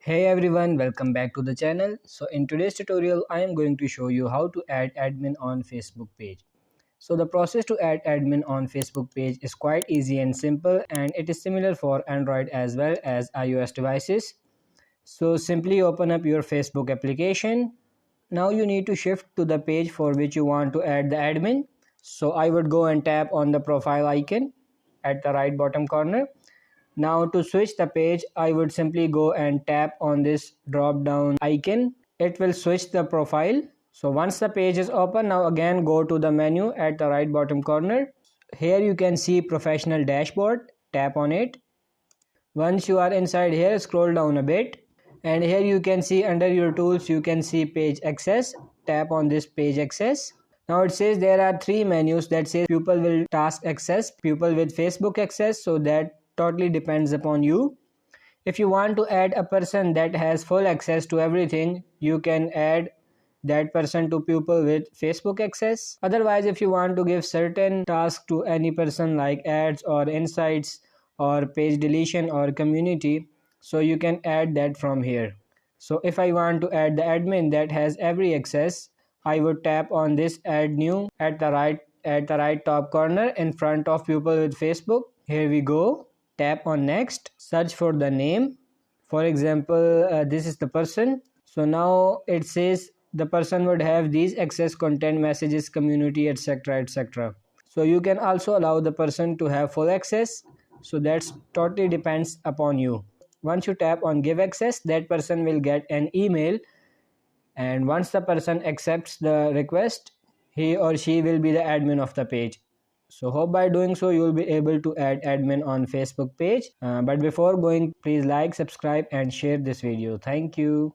Hey everyone, welcome back to the channel. So in today's tutorial, I am going to show you how to add admin on Facebook page. So the process to add admin on Facebook page is quite easy and simple, and it is similar for Android as well as iOS devices. So simply open up your Facebook application. Now you need to shift to the page for which you want to add the admin. So I would go and tap on the profile icon at the right bottom corner. Now to switch the page, I would simply go and tap on this drop down icon. It will switch the profile. So once the page is open, now again go to the menu at the right bottom corner. Here you can see professional dashboard. Tap on it. Once you are inside here, scroll down a bit. And here you can see under your tools, you can see page access. Tap on this page access. Now it says there are three menus that say pupil will task access, pupil with Facebook access. So that totally depends upon you. If you want to add a person that has full access to everything, you can add that person to pupil with Facebook access. Otherwise, if you want to give certain tasks to any person like ads or insights or page deletion or community, so you can add that from here. So if I want to add the admin that has every access, I would tap on this add new at the right top corner in front of pupil with Facebook. Here we go. Tap on next, search for the name. For example, this is the person. So now it says the person would have these access content messages community etc etc. So you can also allow the person to have full access. So that's totally depends upon you. Once you tap on give access, that person will get an email, and once the person accepts the request, he or she will be the admin of the page. So hope by doing so you will be able to add admin on Facebook page. But before going, please like, subscribe and share this video. Thank you.